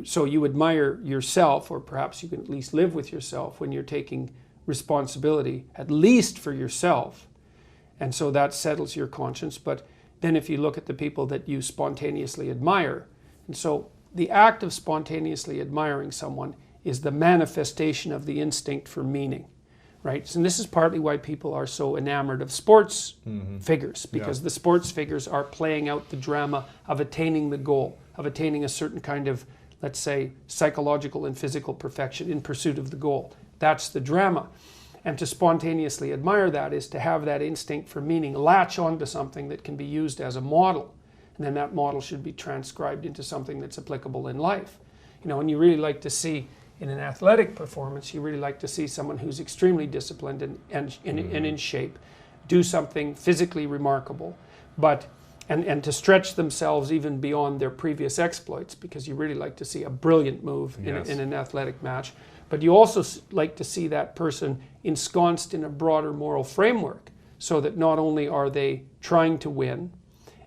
so you admire yourself, or perhaps you can at least live with yourself when you're taking responsibility, at least for yourself. And so that settles your conscience. But then if you look at the people that you spontaneously admire, and so the act of spontaneously admiring someone is the manifestation of the instinct for meaning, right? And this is partly why people are so enamored of sports figures, because the sports figures are playing out the drama of attaining the goal, of attaining a certain kind of, let's say, psychological and physical perfection in pursuit of the goal. That's the drama. And to spontaneously admire that is to have that instinct for meaning latch onto something that can be used as a model. And then that model should be transcribed into something that's applicable in life. You know, and you really like to see, in an athletic performance, you really like to see someone who's extremely disciplined and in shape do something physically remarkable, and to stretch themselves even beyond their previous exploits, because you really like to see a brilliant move in an athletic match. But you also like to see that person ensconced in a broader moral framework, so that not only are they trying to win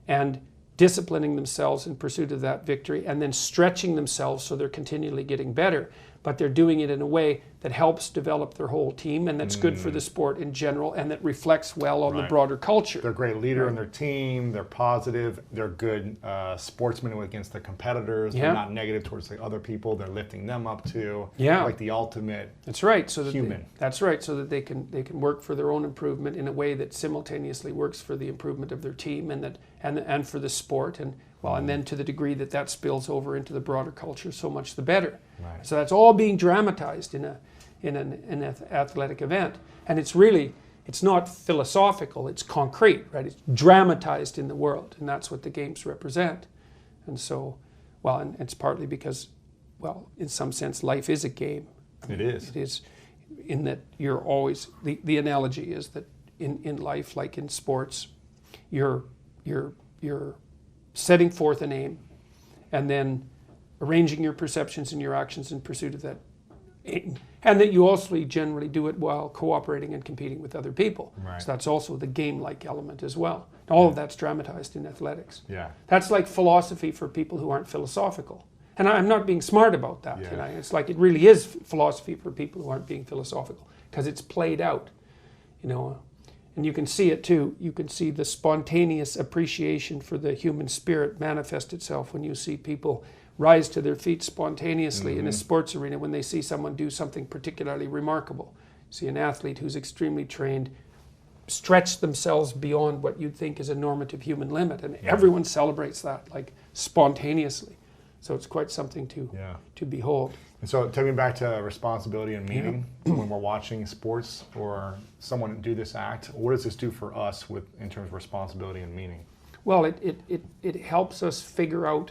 and disciplining themselves in pursuit of that victory, and then stretching themselves so they're continually getting better, but they're doing it in a way that helps develop their whole team, and that's good for the sport in general, and that reflects well on the broader culture. They're a great leader in their team, they're positive, they're good sportsmen against their competitors, they're not negative towards the other people, they're lifting them up too, like the ultimate human. That's right, so that they can work for their own improvement in a way that simultaneously works for the improvement of their team and for the sport, and then to the degree that that spills over into the broader culture, so much the better. Right. So that's all being dramatized in an athletic event, and it's not philosophical, it's concrete, right? It's dramatized in the world, and that's what the games represent. And so, and it's partly because, in some sense, life is a game. It is. It is, in that you're always, the analogy is that in life, like in sports, you're setting forth an aim, and then arranging your perceptions and your actions in pursuit of that aim. And that you also generally do it while cooperating and competing with other people. Right. So that's also the game-like element as well. All of that's dramatized in athletics. Yeah. That's like philosophy for people who aren't philosophical. And I'm not being smart about that. Yeah. It's like it really is philosophy for people who aren't being philosophical, because it's played out, And you can see it too. You can see the spontaneous appreciation for the human spirit manifest itself when you see people rise to their feet spontaneously in a sports arena when they see someone do something particularly remarkable. See an athlete who's extremely trained stretch themselves beyond what you'd think is a normative human limit, and everyone celebrates that, like, spontaneously. So it's quite something to behold. And so taking back to responsibility and meaning, when we're watching sports or someone do this act, what does this do for us in terms of responsibility and meaning? Well, it helps us figure out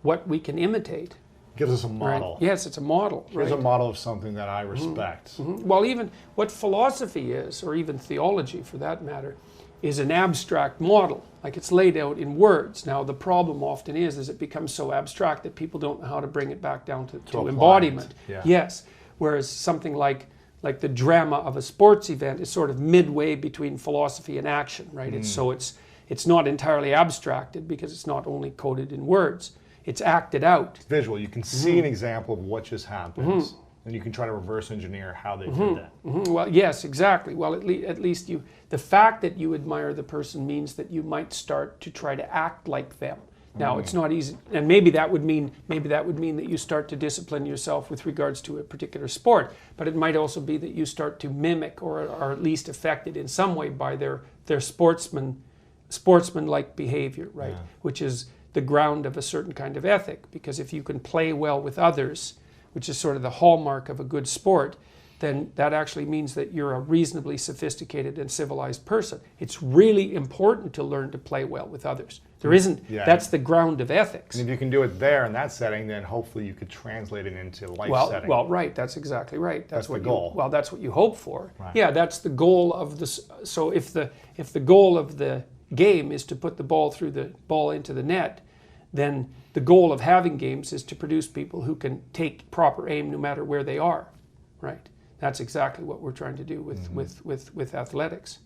what we can imitate. Gives us a model. Right? Yes, it's a model. Here's a model of something that I respect. Well, even what philosophy is, or even theology for that matter, is an abstract model. Like, it's laid out in words. Now, the problem often is it becomes so abstract that people don't know how to bring it back down to embodiment. Yeah. Yes. Whereas something like the drama of a sports event is sort of midway between philosophy and action, right? It's not entirely abstracted, because it's not only coded in words. It's acted out. It's visual. You can see an example of what just happens, and you can try to reverse engineer how they did that. Well, yes, exactly. Well, at least the fact that you admire the person means that you might start to try to act like them. Now, it's not easy, and maybe that would mean that you start to discipline yourself with regards to a particular sport. But it might also be that you start to mimic, or are at least affected in some way by their sportsman-like behavior, right? Yeah. Which is the ground of a certain kind of ethic. Because if you can play well with others, which is sort of the hallmark of a good sport, then that actually means that you're a reasonably sophisticated and civilized person. It's really important to learn to play well with others. There isn't, that's the ground of ethics. And if you can do it there in that setting, then hopefully you could translate it into life setting. Well, right, that's exactly right. That's what the goal. That's what you hope for. Right. Yeah, that's the goal of this. So if the goal of the game is to put the ball into the net, then the goal of having games is to produce people who can take proper aim no matter where they are, right? That's exactly what we're trying to do with athletics.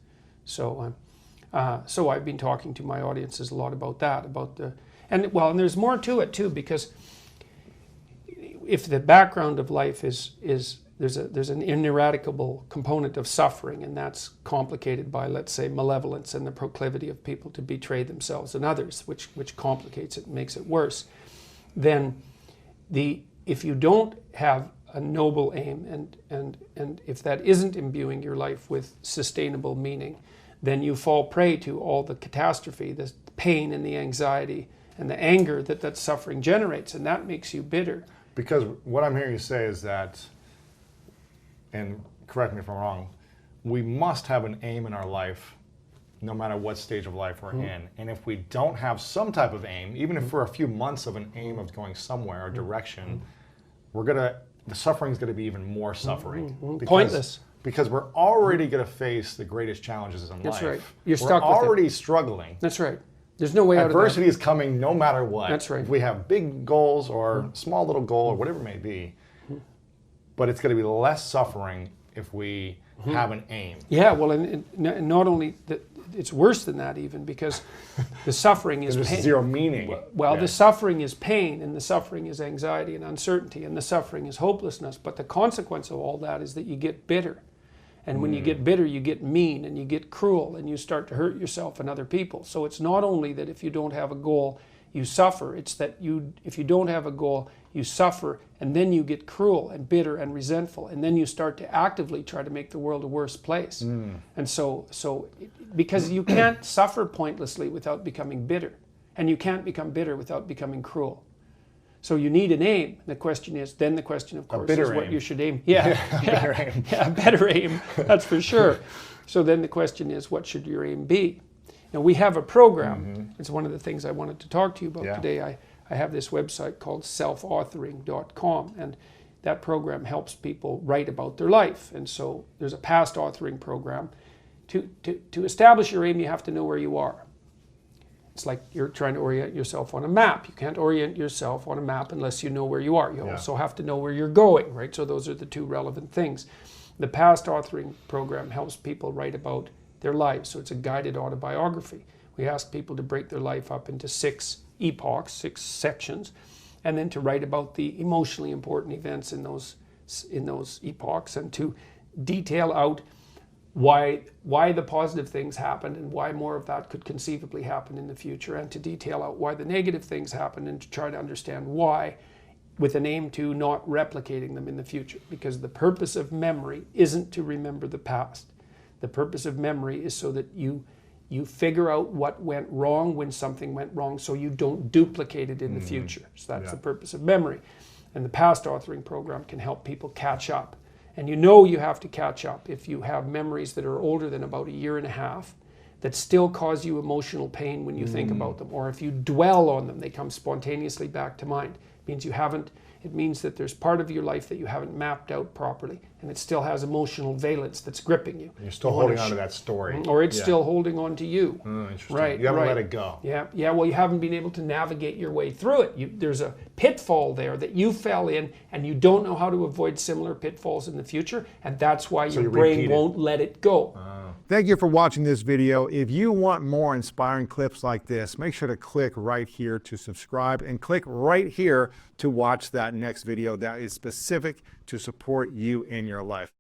So I've been talking to my audiences a lot about that, and there's more to it too, because if the background of life is there's an ineradicable component of suffering, and that's complicated by, let's say, malevolence and the proclivity of people to betray themselves and others, which complicates it and makes it worse, then if you don't have a noble aim, and if that isn't imbuing your life with sustainable meaning, then you fall prey to all the catastrophe, the pain and the anxiety and the anger that suffering generates, and that makes you bitter. Because what I'm hearing you say is that, and correct me if I'm wrong, we must have an aim in our life no matter what stage of life we're in. And if we don't have some type of aim, even if for a few months of an aim of going somewhere or direction, the suffering's gonna be even more suffering. Pointless. Because we're already gonna face the greatest challenges in life. That's right. You're stuck with it. We're already struggling. That's right. There's no way out of that. Adversity is coming no matter what. That's right. If we have big goals or small little goal or whatever it may be, but it's going to be less suffering if we have an aim. Yeah, well, and not only that, it's worse than that even, because the suffering is pain. There's zero meaning. Well, the suffering is pain, and the suffering is anxiety and uncertainty, and the suffering is hopelessness. But the consequence of all that is that you get bitter. And when you get bitter, you get mean, and you get cruel, and you start to hurt yourself and other people. So it's not only that if you don't have a goal, you suffer. It's that if you don't have a goal, you suffer, and then you get cruel and bitter and resentful, and then you start to actively try to make the world a worse place. And so because you can't suffer pointlessly without becoming bitter, and you can't become bitter without becoming cruel. So you need an aim. The question, of course, is what you should aim. Yeah, better aim. Yeah, a better aim, that's for sure. So then the question is, what should your aim be? Now, we have a program. It's one of the things I wanted to talk to you about today. I have this website called selfauthoring.com, and that program helps people write about their life. And so there's a past authoring program. To establish your aim, you have to know where you are. It's like you're trying to orient yourself on a map. You can't orient yourself on a map unless you know where you are. You also have to know where you're going, right? So those are the two relevant things. The past authoring program helps people write about their lives. So it's a guided autobiography. We ask people to break their life up into 6 epochs, 6 sections, and then to write about the emotionally important events in those epochs, and to detail out why the positive things happened and why more of that could conceivably happen in the future, and to detail out why the negative things happened and to try to understand why, with an aim to not replicating them in the future. Because the purpose of memory isn't to remember the past. The purpose of memory is so that you figure out what went wrong when something went wrong, so you don't duplicate it in the future. So that's the purpose of memory. And the past authoring program can help people catch up. And you have to catch up if you have memories that are older than about 1.5 years that still cause you emotional pain when you think about them, or if you dwell on them, they come spontaneously back to mind. It means that there's part of your life that you haven't mapped out properly, and it still has emotional valence that's gripping you. You're still holding on to that story. Or it's still holding on to you. Interesting. Right, you haven't let it go. Yeah, well, you haven't been able to navigate your way through it. There's a pitfall there that you fell in, and you don't know how to avoid similar pitfalls in the future, and that's why your brain won't let it go. Thank you for watching this video. If you want more inspiring clips like this, make sure to click right here to subscribe, and click right here to watch that next video that is specific to support you in your life.